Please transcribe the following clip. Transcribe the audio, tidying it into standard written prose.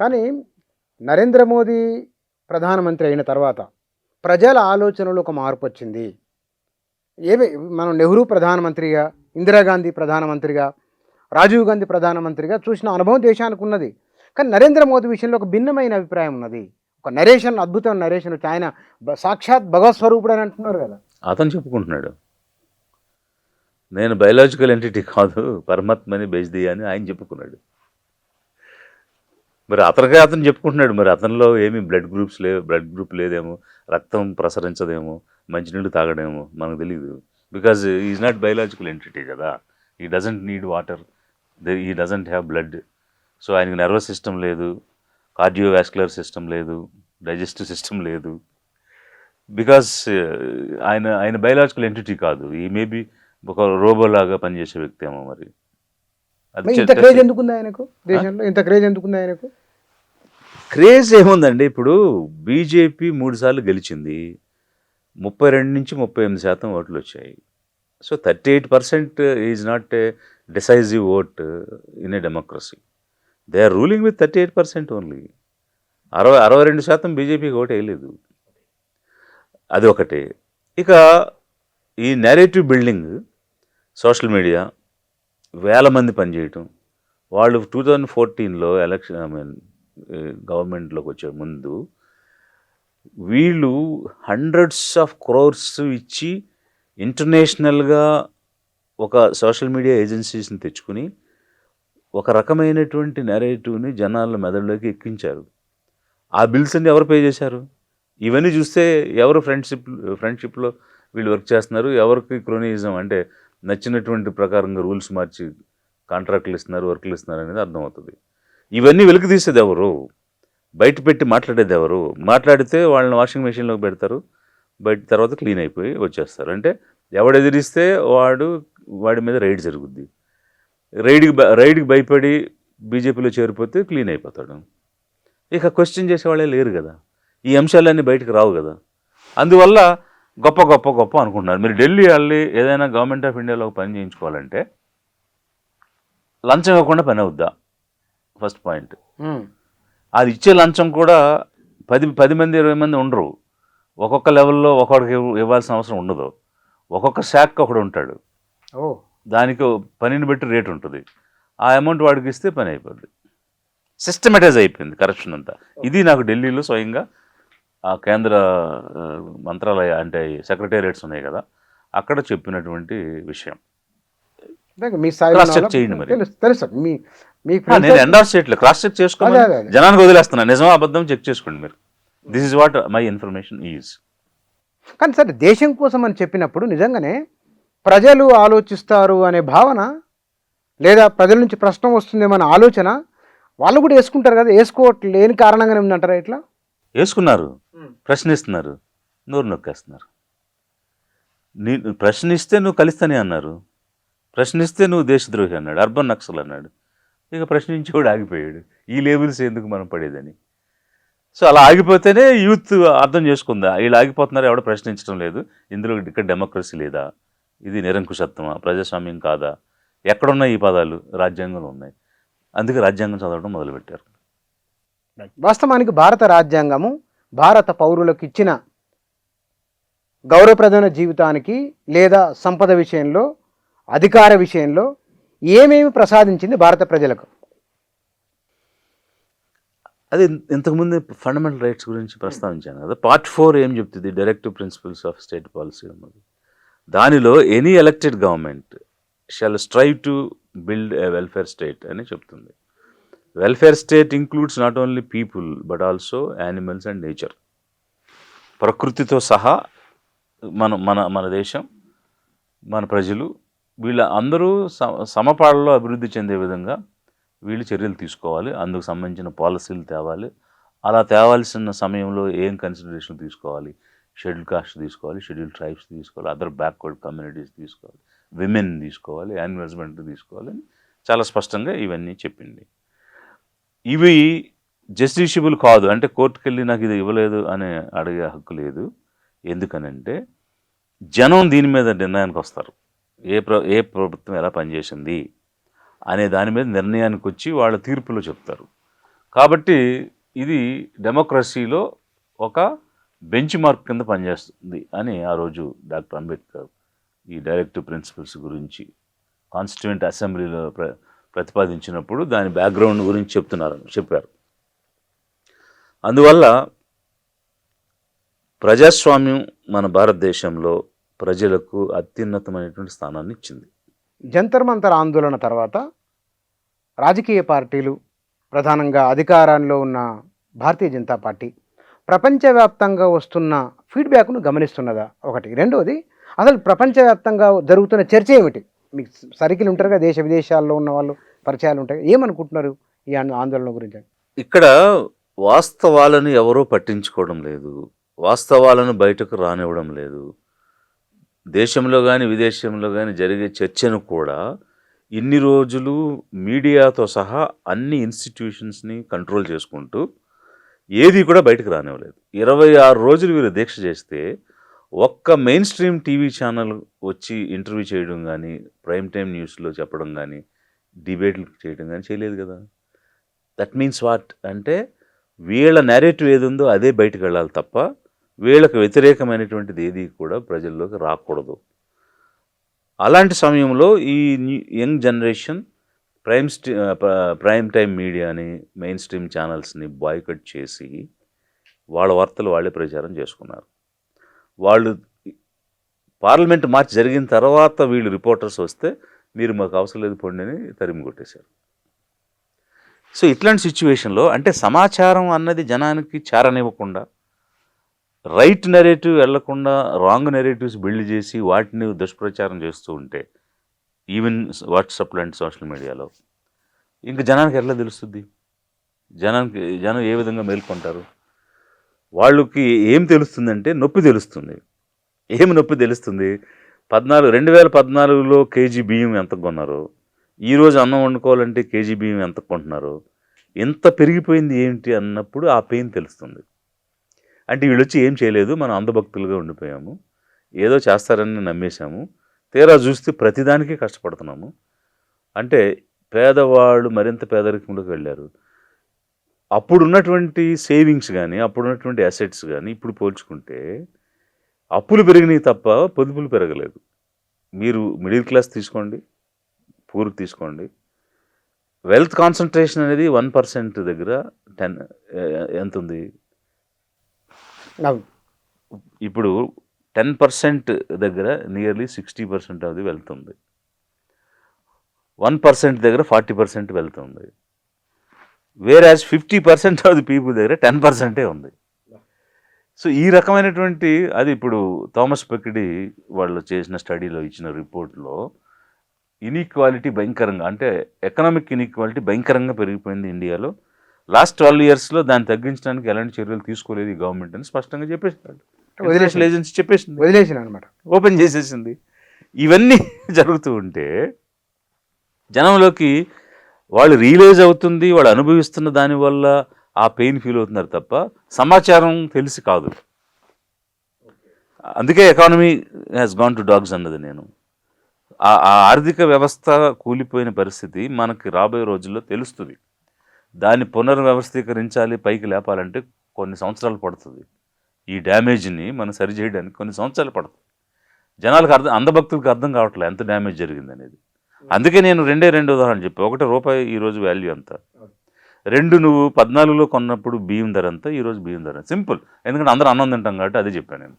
కానీ నరేంద్ర మోదీ ప్రధానమంత్రి అయిన తర్వాత ప్రజల ఆలోచనలో ఒక మార్పు వచ్చింది. ఏమి మనం నెహ్రూ ప్రధానమంత్రిగా, ఇందిరాగాంధీ ప్రధానమంత్రిగా, రాజీవ్ గాంధీ ప్రధానమంత్రిగా చూసిన అనుభవం దేశానికి ఉన్నది. కానీ నరేంద్ర మోదీ విషయంలో ఒక భిన్నమైన అభిప్రాయం ఉన్నది. ఒక నరేషన్, అద్భుతమైన నరేషన్ వచ్చి ఆయన సాక్షాత్ భగవత్ స్వరూపుడు అని అంటున్నారు కదా. అతను చెప్పుకుంటున్నాడు, నేను బయలాజికల్ ఎంటిటీ కాదు, పరమాత్మని బేజ్ది అని ఆయన చెప్పుకున్నాడు. మరి అతను చెప్పుకుంటున్నాడు, మరి అతనిలో ఏమి బ్లడ్ గ్రూప్ లేదేమో, రక్తం ప్రసరించదేమో, మంచినీళ్ళు తాగడేమో మనకు తెలియదు. Because is not biological entity కదా, ఈ డజంట్ నీడ్ వాటర్, ఈ డజంట్ హ్యావ్ బ్లడ్. సో ఆయనకి నర్వస్ సిస్టమ్ లేదు, కార్డియోవాస్కులర్ సిస్టమ్ లేదు, డైజెస్టివ్ సిస్టమ్ లేదు. బికాస్ ఆయన బయలాజికల్ ఎంటిటీ కాదు, ఈ మేబీ ఒక రోబోలాగా పనిచేసే వ్యక్తి ఏమో. మరి ఇంత క్రేజ్ ఎందుకుంది ఆయనకు దేశంలో? ఇంత క్రేజ్ ఎందుకుంది ఆయనకు? క్రేజ్ ఏముందండి, ఇప్పుడు బీజేపీ 3 సార్లు గెలిచింది, 32 నుంచి 38% ఓట్లు వచ్చాయి. So 38% is not a decisive vote in a democracy. They are ruling with 38% only. 62% బీజేపీకి ఓటు వేయలేదు. అది ఒకటి. ఇక ఈ నేరేటివ్ బిల్డింగ్, సోషల్ మీడియా, వేల మంది పనిచేయటం, వాళ్ళు 2014లో గవర్నమెంట్లోకి వచ్చే ముందు వీళ్ళు హండ్రెడ్స్ ఆఫ్ క్రోర్స్ ఇచ్చి ఇంటర్నేషనల్గా ఒక సోషల్ మీడియా ఏజెన్సీస్ని తెచ్చుకుని ఒక రకమైనటువంటి నెరేటివ్ని జనాల మెదడులోకి ఎక్కించారు. ఆ బిల్స్ అన్ని ఎవరు పే చేశారు? ఇవన్నీ చూస్తే ఎవరు ఫ్రెండ్షిప్లో వీళ్ళు వర్క్ చేస్తున్నారు, ఎవరికి క్రోనియిజం అంటే నచ్చినటువంటి ప్రకారంగా రూల్స్ మార్చి కాంట్రాక్టులు ఇస్తున్నారు, వర్క్లు ఇస్తున్నారు అనేది అర్థమవుతుంది. ఇవన్నీ వెలికి తీసేది ఎవరు? బయట పెట్టి మాట్లాడేది ఎవరు? మాట్లాడితే వాళ్ళని వాషింగ్ మెషిన్లోకి పెడతారు, బయట తర్వాత క్లీన్ అయిపోయి వచ్చేస్తారు. అంటే ఎవడెదిరిస్తే వాడి మీద రైడ్ జరుగుద్ది. రైడ్కి భయపడి బీజేపీలో చేరిపోతే క్లీన్ అయిపోతాడు. ఇక క్వశ్చన్ చేసేవాళ్ళే లేరు కదా, ఈ అంశాలన్నీ బయటకు రావు కదా. అందువల్ల గొప్ప అనుకుంటున్నారు. మీరు ఢిల్లీ వెళ్ళి ఏదైనా గవర్నమెంట్ ఆఫ్ ఇండియాలో పని చేయించుకోవాలంటే లంచం ఇవ్వకుండా పని అవుద్దా? First point. అది ఇచ్చే లంచం కూడా 10 మంది 20 మంది ఉండరు. ఒక్కొక్క లెవెల్లో ఒక్కొక్కడికి ఇవ్వాల్సిన అవసరం ఉండదు. ఒక్కొక్క శాఖ ఒకడు ఉంటాడు, దానికి పనిని బట్టి రేట్ ఉంటుంది. ఆ అమౌంట్ వాడికి ఇస్తే పని అయిపోద్ది. సిస్టమేటైజ్ అయిపోయింది కరప్షన్ అంతా. ఇది నాకు ఢిల్లీలో స్వయంగా ఆ కేంద్ర మంత్రాలయ అంటే సెక్రటేరియట్స్ ఉన్నాయి కదా, అక్కడ చెప్పినటువంటి విషయం. క్రాస్ చెక్ చేయండి. మరి నేను ఎండార్స్ చేయట్లేదు, క్రాస్ చెక్ చేసుకోండి, జనానికి వదిలేస్తున్నా. నిజమా అబద్ధం చెక్ చేసుకోండి మీరు. This is what my information is. కానీ సరే, దేశం కోసం అని చెప్పినప్పుడు నిజంగానే ప్రజలు ఆలోచిస్తారు అనే భావన, లేదా ప్రజల నుంచి ప్రశ్న వస్తుందేమన్న ఆలోచన వాళ్ళు కూడా వేసుకుంటారు కదా. వేసుకోవట్లేని కారణంగానే ఉందంటారా? ఇట్లా వేసుకున్నారు, ప్రశ్నిస్తున్నారు, నోరు నొక్కేస్తున్నారు. ప్రశ్నిస్తే నువ్వు కలిస్తేనే అన్నారు, ప్రశ్నిస్తే నువ్వు దేశద్రోహి అన్నాడు, అర్బన్ నక్సల్ అన్నాడు. ఇక ప్రశ్నించేవాడు ఆగిపోయాడు. ఈ లేబుల్స్ ఎందుకు మనం పడేదని. సో అలా ఆగిపోతేనే యూత్ అర్థం చేసుకుందా, వీళ్ళు ఆగిపోతున్నారు, ఎవడో ప్రశ్నించడం లేదు, ఇందులో ఇక్కడ డెమోక్రసీ లేదా, ఇది నిరంకుశత్వమా, ప్రజాస్వామ్యం కాదా, ఎక్కడున్నాయి ఈ పదాలు? రాజ్యాంగంలో ఉన్నాయి. అందుకే రాజ్యాంగం చదవడం మొదలుపెట్టారు. వాస్తవానికి భారత రాజ్యాంగము భారత పౌరులకు ఇచ్చిన గౌరవప్రదమైన జీవితానికి లేదా సంపద విషయంలో, అధికార విషయంలో ఏమేమి ప్రసాదించింది భారత ప్రజలకు? అది ఇంతకుముందు ఫండమెంటల్ రైట్స్ గురించి ప్రస్తావించాను కదా. పార్ట్ 4 ఏం చెప్తుంది? Directive principles of state policy అన్నది. దానిలో any elected government shall strive to build a welfare state అని చెప్తుంది. Welfare state includes not only people but also animals and nature. ప్రకృతితో సహా మన దేశం, మన ప్రజలు, వీళ్ళ అందరూ సమపాళ్ళలో అభివృద్ధి చెందే విధంగా వీళ్ళు చర్యలు తీసుకోవాలి. అందుకు సంబంధించిన పాలసీలు తేవాలి. అలా తేవాల్సిన సమయంలో ఏం కన్సిడరేషన్ తీసుకోవాలి? షెడ్యూల్ కాస్ట్ తీసుకోవాలి, షెడ్యూల్ ట్రైబ్స్ తీసుకోవాలి, అదర్ బ్యాక్వర్డ్ కమ్యూనిటీస్ తీసుకోవాలి, విమెన్ తీసుకోవాలి, యానిమల్ హస్బెండరీ తీసుకోవాలి అని చాలా స్పష్టంగా ఇవన్నీ చెప్పింది. ఇవి జస్టిషియబుల్ కాదు అంటే కోర్టుకు వెళ్ళి నాకు ఇది ఇవ్వలేదు అని అడిగే హక్కు లేదు. ఎందుకనంటే జనం దీని మీద నిర్ణయానికి వస్తారు. ఏ ప్రభుత్వం ఎలా పనిచేసింది అనే దాని మీద నిర్ణయానికి వచ్చి వాళ్ళ తీర్పులో చెప్తారు. కాబట్టి ఇది డెమోక్రసీలో ఒక బెంచ్ మార్క్ కింద పనిచేస్తుంది అని ఆ రోజు డాక్టర్ అంబేద్కర్ ఈ డైరెక్టివ్ ప్రిన్సిపల్స్ గురించి కాన్స్టిట్యూయెంట్ అసెంబ్లీలో ప్రతిపాదించినప్పుడు దాని బ్యాక్గ్రౌండ్ గురించి చెప్పారు. అందువల్ల ప్రజాస్వామ్యం మన భారతదేశంలో ప్రజలకు అత్యున్నతమైనటువంటి స్థానాన్ని ఇచ్చింది. జంతర్ మంతర్ ఆందోళన తర్వాత రాజకీయ పార్టీలు, ప్రధానంగా అధికారంలో ఉన్న భారతీయ జనతా పార్టీ ప్రపంచవ్యాప్తంగా వస్తున్న ఫీడ్బ్యాక్ను గమనిస్తున్నదా? ఒకటి. రెండోది, అసలు ప్రపంచవ్యాప్తంగా జరుగుతున్న చర్చ ఏమిటి? మీకు సర్కిల్ ఉంటారుగా, దేశ విదేశాల్లో ఉన్న వాళ్ళు పరిచయాలు ఉంటాయి, ఏమనుకుంటున్నారు ఈ ఆందోళన గురించి? ఇక్కడ వాస్తవాలను ఎవరూ పట్టించుకోవడం లేదు, వాస్తవాలను బయటకు రానివ్వడం లేదు. దేశంలో కానీ విదేశంలో కానీ జరిగే చర్చను కూడా ఇన్ని రోజులు మీడియాతో సహా అన్ని ఇన్స్టిట్యూషన్స్ని కంట్రోల్ చేసుకుంటూ ఏది కూడా బయటకు రానివ్వలేదు. 26 రోజులు వీరు దీక్ష చేస్తే ఒక్క మెయిన్ స్ట్రీమ్ టీవీ ఛానల్ వచ్చి ఇంటర్వ్యూ చేయడం కానీ, ప్రైమ్ టైం న్యూస్లో చెప్పడం కానీ, డిబేట్లు చేయడం కానీ చేయలేదు కదా. దట్ మీన్స్ వాట్ అంటే వీళ్ళ నేరేటివ్ ఏది ఉందో అదే బయటకు వెళ్ళాలి తప్ప వీళ్ళకు వ్యతిరేకమైనటువంటిది ఏది కూడా ప్రజల్లోకి రాకూడదు. అలాంటి సమయంలో ఈ యంగ్ జనరేషన్ ప్రైమ్ టైం మీడియాని, మెయిన్ స్ట్రీమ్ ఛానల్స్ని బాయ్కట్ చేసి వాళ్ళ వార్తలు వాళ్ళే ప్రచారం చేసుకున్నారు. వాళ్ళు పార్లమెంట్ మార్చి జరిగిన తర్వాత వీళ్ళు రిపోర్టర్స్ వస్తే మీరు మాకు అవసరం లేదు పొండి అని తరిమి కొట్టేశారు. సో ఇట్లాంటి సిచ్యువేషన్లో అంటే సమాచారం అన్నది జనానికి చేరనివ్వకుండా, రైట్ నెరేటివ్ వెళ్లకుండా రాంగ్ నెరేటివ్స్ బిల్డ్ చేసి వాటిని దుష్ప్రచారం చేస్తూ ఉంటే, ఈవెన్ వాట్సాప్ లాంటి సోషల్ మీడియాలో, ఇంకా జనానికి ఎట్లా తెలుస్తుంది? జనం ఏ విధంగా మేల్కొంటారు? వాళ్ళకి ఏం తెలుస్తుందంటే నొప్పి తెలుస్తుంది. ఏమి నొప్పి తెలుస్తుంది? 2014లో కేజీ బియ్యం ఎంత కొన్నారో, ఈరోజు అన్నం వండుకోవాలంటే కేజీ బియ్యం ఎంత కొంటున్నారో, ఎంత పెరిగిపోయింది ఏంటి అన్నప్పుడు ఆ పెయిన్ తెలుస్తుంది. అంటే వీళ్ళు వచ్చి ఏం చేయలేదు, మనం అంధభక్తులుగా ఉండిపోయాము, ఏదో చేస్తారని నమ్మేశాము, తీరా చూస్తే ప్రతిదానికి కష్టపడుతున్నాము. అంటే పేదవాళ్ళు మరింత పేదరికంలోకి వెళ్ళారు. అప్పుడున్నటువంటి సేవింగ్స్ కానీ, అప్పుడున్నటువంటి అసెట్స్ కానీ ఇప్పుడు పోల్చుకుంటే అప్పులు పెరిగినాయి తప్ప పొదుపులు పెరగలేదు. మీరు మిడిల్ క్లాస్ తీసుకోండి, పూర్ తీసుకోండి, వెల్త్ కాన్సన్ట్రేషన్ అనేది 1% దగ్గర ఎంత ఉంది? ఇప్పుడు 10% దగ్గర నియర్లీ 60% అది వెళ్తుంది. 1% దగ్గర 40% వెళ్తుంది. వేరాజ్ 50% ఆఫ్ ది పీపుల్ దగ్గర 10% ఉంది. సో ఈ రకమైనటువంటి అది ఇప్పుడు థామస్ పెకిడీ వాళ్ళు చేసిన స్టడీలో ఇచ్చిన రిపోర్ట్లో ఇన్ఈక్వాలిటీ భయంకరంగా, అంటే ఎకనామిక్ ఇన్ఈక్వాలిటీ భయంకరంగా పెరిగిపోయింది ఇండియాలో. లాస్ట్ 12 yearsలో దాన్ని తగ్గించడానికి ఎలాంటి చర్యలు తీసుకోలేదు ఈ గవర్నమెంట్ అని స్పష్టంగా చెప్పేసినాడు. ఇంటర్నేషనల్ ఏజెన్సీ చెప్పేసింది, వదిలేసిన అనమాట, ఓపెన్ చేసేసింది. ఇవన్నీ జరుగుతూ ఉంటే జనంలోకి వాళ్ళు రియలైజ్ అవుతుంది, వాళ్ళు అనుభవిస్తున్న దానివల్ల ఆ పెయిన్ ఫీల్ అవుతున్నారు తప్ప సమాచారం తెలిసి కాదు. అందుకే economy has gone to dogs అన్నది నేను. ఆ ఆర్థిక వ్యవస్థ కూలిపోయిన పరిస్థితి మనకి రాబోయే రోజుల్లో తెలుస్తుంది. దాన్ని పునర్వ్యవస్థీకరించాలి, పైకి లేపాలంటే కొన్ని సంవత్సరాలు పడుతుంది. ఈ డ్యామేజ్ని మనం సరిచేయడానికి కొన్ని సంవత్సరాలు పడుతుంది. జనాలకు అంధభక్తులకు అర్థం కావట్లేదు ఎంత డ్యామేజ్ జరిగింది అనేది. అందుకే నేను రెండు ఉదాహరణ చెప్పాను. ₹1 ఈరోజు వాల్యూ ఎంత, 2 నువ్వు 14లో కొన్నప్పుడు బియ్యం ధర ఎంత, ఈరోజు బియ్యం ధర. సింపుల్, ఎందుకంటే అందరూ అన్నం తింటాం కాబట్టి అదే చెప్పాను నేను.